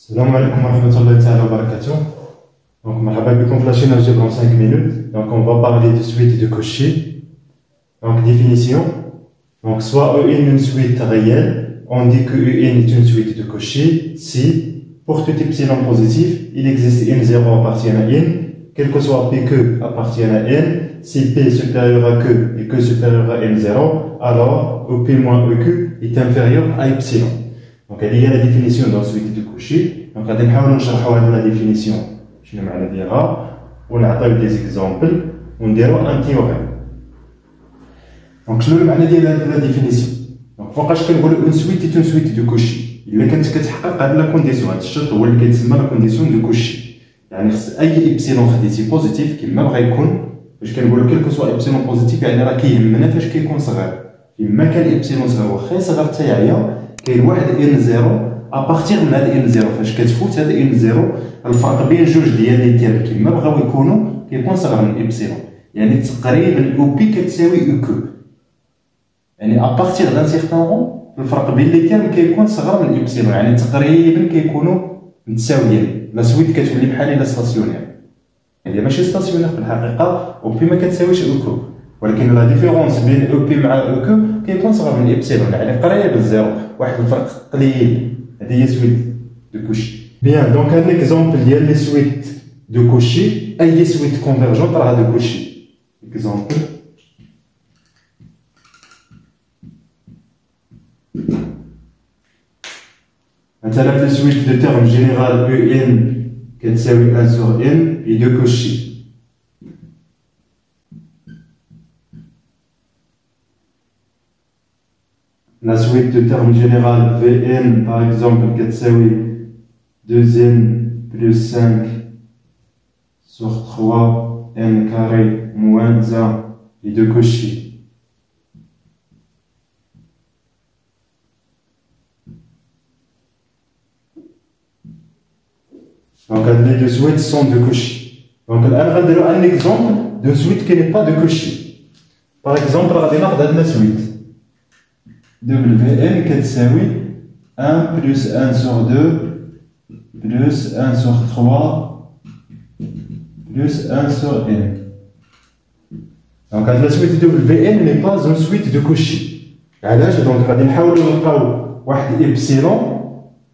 السلام عليكم ورحمة الله تعالى وبركاته. Donc, مرحبا بكم في لاشين الجبر en 5 minutes. Donc, on va parler de suite de Cauchy. Donc, définition. Donc, soit UN est une suite réelle, on dit que UN est une suite de Cauchy si, pour tout epsilon positif, il existe N0 appartient à N, quel que soit PQ appartient à N, si P est supérieur à Q et Q supérieur à N0, alors EP moins EQ est inférieur à epsilon. Donc, il y a la définition dans la suite de Cauchy. Donc, on va essayer la définition. Je vais vous dire, on a des exemples, on dira un théorème. Donc, je vais vous dire la définition. Donc, une suite est une suite de Cauchy. Il y a la condition, la condition de Cauchy. أي إبسيلون خديتي بوزيتيف كيما بغا يكون باش كنقولو كل كسوا إبسيلون بوزيتيف يعني راه كيهمنا فاش كيكون صغير فيما كان إبسيلون صغير واخا صغر تاعيا كاين واحد إن زيرو أبارتيغ من هاد إن زيرو فاش كتفوت هاد إن زيرو الفرق بين جوج ديال لي تيرم كيما بغاو يكونوا كيكون صغر من إبسيلون يعني تقريبا أو بي كتساوي أو كو يعني أبارتيغ دان سيغتان غون الفرق بين لي تيرم كيكون صغر من إبسيلون يعني تقريبا كيكونوا متساويين لا سويت كتولي بحال الا ستاسيونير يعني ماشي ستاسيونير في الحقيقه او بي ما كتساويش او كو ولكن لا ديفيرونس بين او بي مع او كو كيكون صغر من ابسيلون يعني قريب للزيرو واحد الفرق قليل. هذه هي سويت دو كوشي. بيان دونك هاد ليكزومبل ديال لي سويت دو كوشي اي سويت كونفيرجونت راه دو كوشي. اكزومبل مثلا في سويت دو تيرم جينيرال او ان كتساوي 1 sur n puis de Cauchy. La suite de termes général Vn par exemple كتساوي 2n plus 5 sur 3 n carré moins 1 puis de Cauchy. Donc, les deux suites sont de Cauchy. Donc, on va donner un exemple de suite qui n'est pas de Cauchy. Par exemple, on va donner la suite. Wn qui est 1 plus 1 sur 2 plus 1 sur 3 plus 1 sur n. Donc, la suite de Wn n'est pas une suite de Cauchy. Donc, on va donner un epsilon.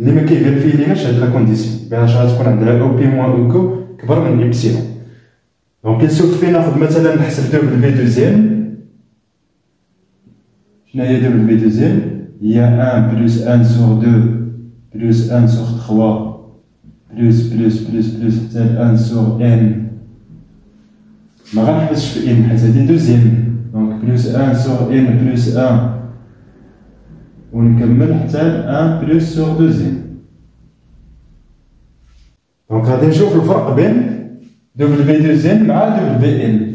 اللي ما كيفيرفي ليناش هاد لا كونديسيون باش غتكون عندنا او بي موان او كو كبر من ايبسيلون. دونك السوق فين ناخذ مثلا نحسب دبل في دوزيام. شنو هي دبل في دوزيام؟ هي 1 بلس 1 سور 2 بلس 1 سور 3 بلس حتى 1 سور ان. ما غنحبسش في ان حيت هادي دوزيام دونك بلس 1 سور ان بلس 1 ونكمل حتى 1 بلس سور دوزيام. دونك غادي نشوف الفرق بين دبل في دوزيام مع دبل في ان.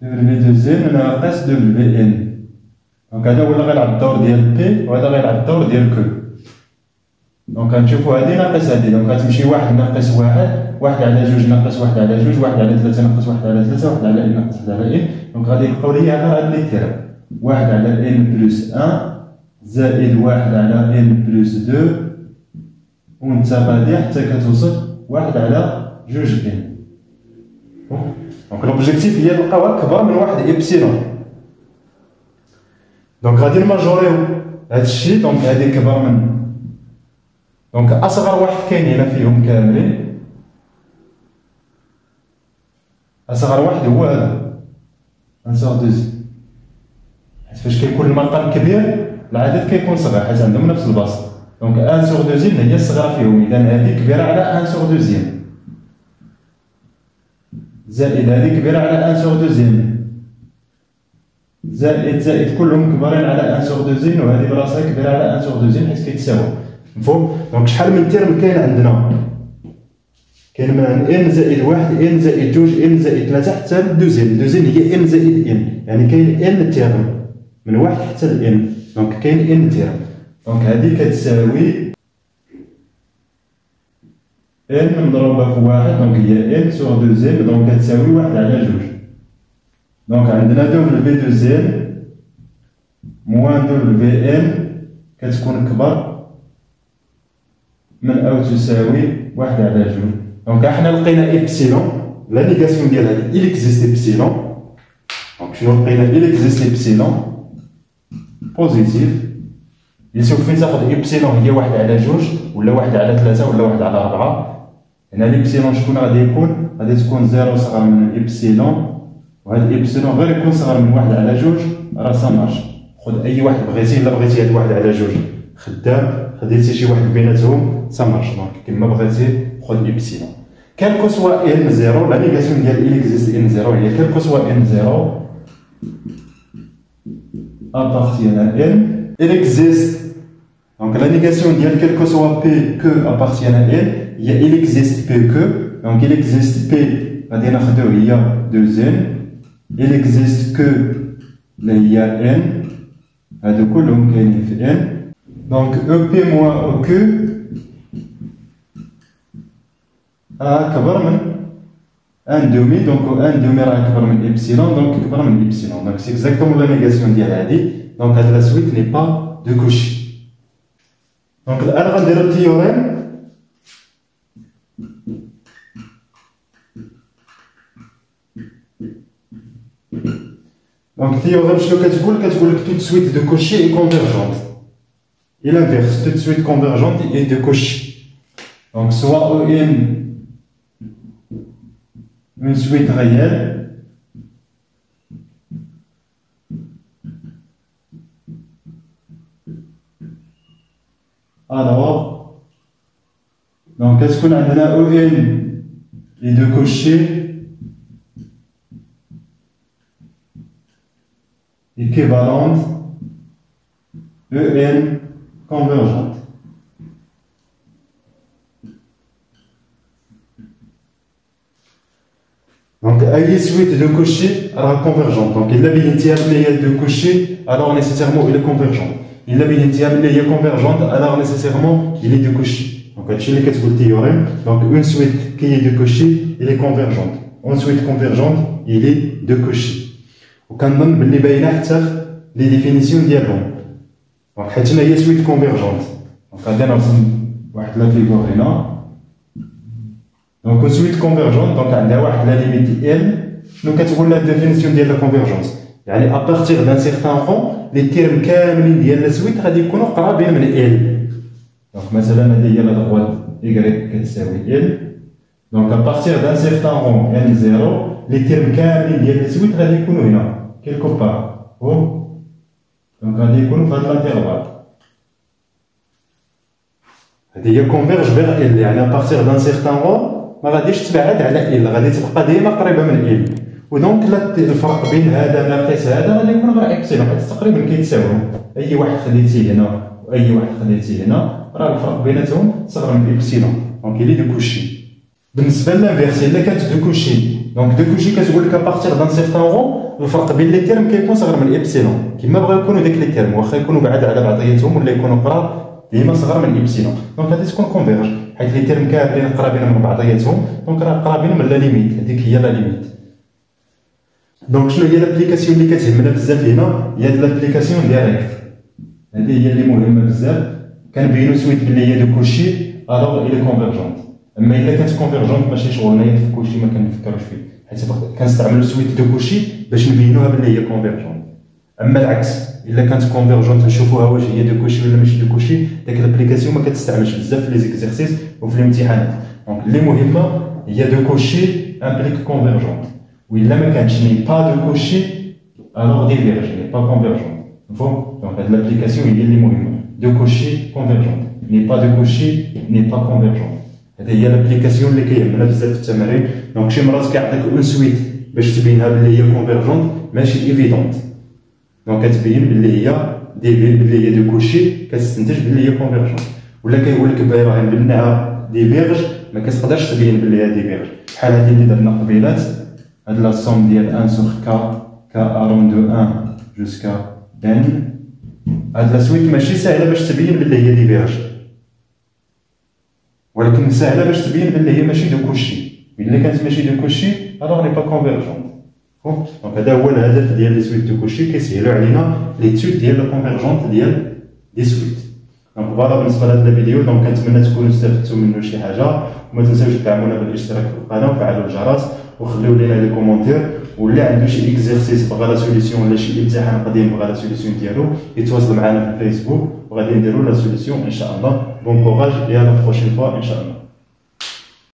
دبل في دوزيام ناقص دبل في ان. دونك هذا هو اللي غيلعب الدور ديال بي وهذا غيلعب الدور ديال كو. دونك غنشوفو هادي ناقص هادي دونك غتمشي واحد ناقص واحد على جوج ناقص واحد على جوج واحد على ثلاثة ناقص واحد على ثلاثة واحد على ان ناقص واحد على ان. دونك غادي يبقاو ليا غير هاد لي تيرم واحد على n بلس 1 زائد واحد على n بلس 2 ونتا غادي حتى كتوصل واحد على جوج n. دونك لوبجيكتيف هي نلقاوها كبر من واحد ابسيلون. دونك غادي نماجوريو هاد الشيء دونك هادي كبر من دونك اصغر واحد كاين هنا فيهم كاملين. اصغر واحد هو هذا 1 sur 2. فاش كيكون المقام كبير العدد كيكون صغير حيت عندهم نفس البسط. دونك 1 sur 2 هي الصغيره فيهم اذا هذه كبيره على 1 sur 2 زائد هذه كبيره على 1 sur 2 زائد كلهم كبارين على 1 sur 2 وهذه براسها كبيره على 1 sur 2 حيت كيتساووا. مفهوم؟ دونك شحال من تيرم كاين عندنا؟ كاين من ان زائد واحد ان زائد جوج ان زائد ثلاثه حتى دوزين هي ان زائد ان يعني كاين ان تيرم من واحد حتى لان. دونك كاين ان تيرم دونك هذه كتساوي ان مضروبه في واحد دونك هي ان سور دوزيام دونك كتساوي واحد على جوج. دونك عندنا دبل في دوزيام موان دبل في ان كتكون كبر من أو تساوي 1 على 2. دونك حنا لقينا إبسيلون لا نيغاسيون ديال هذه إل إكزيست إبسيلون. دونك شنو لقينا إل إكزيست إبسيلون بوزيتيف يسوفي تاخد إبسيلون هي 1 على 2 ولا 1 على 3 ولا 1 على 4. هنا الإبسيلون شكون غادي يكون؟ غادي تكون 0 صغر من الإبسيلون، وهاد الإبسيلون غير يكون صغر من 1 على 2 راه سا مارش. خد أي واحد بغيتي، إلا بغيتي هاد 1 على 2 خدام، خديتي شي واحد بيناتهم سا مارش. دونك كيما بغيتي خد إبسيلون. كالكو سوا إن 0 لا نيغاسيون ديال إل إكزيست إن 0 هي كالكو سوا إن 0 appartient à N. Il existe, donc la négation dit quel que soit P que appartient à N, il existe P que, donc il existe P, il y a 2 N, il existe que, là il y a N, de colonne N, donc EP moins OQ, أكبر من 1 demi, donc 1 demi راه أكبر من إبسيلون، donc أكبر من إبسيلون. donc c'est exactement la négation ديال هادي. donc هاد la suite n'est pas de Cauchy. donc الآن غنديرو التيوريم. donc التيوريم شنو كتقول؟ كتقول لك toute suite de Cauchy est convergente. et l'inverse, toute suite convergente est de Cauchy. donc soit une suite réelle alors donc est-ce qu'on a ON et de Cauchy équivalente EN convergente. donc أي suite de Cauchy راه convergente. donc إلا بينتيها اللي هي de Cauchy alors nécessairement il est convergente. إلا بينتيها اللي هي convergente alors nécessairement il est de Cauchy. donc هادشي اللي كتقول التيوريم. donc une suite qui est de Cauchy il est convergente. une suite convergente il est de Cauchy. وكنظن باللي باينه حتى في لي ديفينيسيون ديالهم. donc حيت هنا هي suite convergente. donc غادي نرسم واحد لا فيغور هنا. donc une suite convergente donc عندها واحد لا ليميت L. شنو كتقول لا ديفينيسيون ديال لا كونفيرجونس؟ يعني ا بارتيغ دان سيغتان رون لي تيرم كاملين ديال لا سويت غادي يكونوا قرابين من L. donc مثلا هذه هي لا دغوات Y كتساوي L. donc ا بارتيغ دان سيغتان رون N0 لي تيرم كاملين ديال لا سويت غادي يكونوا هنا كيلكو بار. donc غادي يكونوا في هذا الانترفال. هذه هي كونفيرج فيغ L. يعني ا بارتيغ دان سيغتان رون ما غاديش تبعد على إل، غادي تبقى ديما قريبه من إل. ودونك الفرق بين هذا ناقص هذا غادي يكون غير إبسيلون حيت تقريبا كيتساويو. أي واحد خديتيه هنا وأي واحد خديتيه هنا راه الفرق بيناتهم صغر من إبسيلون. دونك إلي دو كوشي. بالنسبه للانفيرسي إلا كانت دو كوشي دونك دو كوشي كتقول لك ابارتيغ دان سيغتان رون الفرق بين لي تيرم كيكون صغر من إبسيلون. كيما بغاو يكونوا داك لي تيرم واخا يكونوا بعاد على بعضياتهم ولا يكونوا قراب ديما صغر من إبسيلون. دونك غادي تكون كونفيرج حيت لي تيرم كاملين قرابين من بعضياتهم دونك راه قرابين من لا ليميت. هذيك هي لا ليميت. دونك شنو هي لابليكاسيون اللي كتهمنا بزاف هنا؟ هي لابليكاسيون ديريكت. هذه هي اللي مهمه بزاف. كنبينو سويت بلي هي دو كوشي الوغ إلي كونفيرجونت. اما الا كانت كونفيرجونت ماشي شغلنا هي في كوشي ما كنفكروش فيه حيت كنستعملو سويت دو كوشي باش نبينوها بلي هي كونفيرجونت. اما العكس الا كانت كونفيرجونت نشوفوها واش هي دو كوشي ولا ماشي دو كوشي. داك لابليكاسيون ما كتستعملش بزاف في لي زيكزارسيس وفي الامتحانات. دونك اللي مهمه هي دو كوشي امبليك كونفيرجونت. وإلا ما كانش ني با دو كوشي الوغ ديفيرج ني با كونفيرجونت. مفهوم؟ دونك هاد لابليكاسيون هي اللي مهمه. دو كوشي كونفيرجونت ني با دو كوشي ني با كونفيرجونت. هذه هي لابليكاسيون اللي كيهمنا بزاف في التمارين. دونك شي مرات كيعطيك اون سويت باش تبينها بلي هي كونفيرجونت ماشي ايفيدونت. دونك كتبين بلي هي بلي هي دو كوشي كتستنتج بلي هي كونفيرجونت. ولا كيقول لك راه بناها ديفيرج ما كتقدرش تبين بلي هي ديفيرج. بحال هذه اللي درنا قبيلات هاد لا سوم ديال 1 سور كا اروند دو 1 جوسكا ان. هاد لا سويت ماشي ساهله باش تبين بلي هي ديفيرج ولكن ساهله باش تبين بلي هي ماشي دو كوشي. الا كانت ماشي دو كوشي الوغ ني با كونفيرجونت. دونك هذا هو الهدف ديال لي سويت دو كوشي كيسهلوا علينا ليتود ديال لا كونفيرجونت ديال دي سويت. دونك فوالا بالنسبه لهذا الفيديو. دونك كنتمنى تكونوا استفدتوا منه شي حاجه، وما تنساوش تدعمونا بالاشتراك في القناه وفعلوا الجرس وخليو لينا لي كومونتير. واللي عنده شي اكزرسيس بغا لا سوليسيون ولا شي امتحان قديم بغا لا سوليسيون ديالو يتواصل معنا في الفيسبوك وغادي نديرو لا سوليسيون ان شاء الله. بون كوراج et à la prochaine fois ان شاء الله.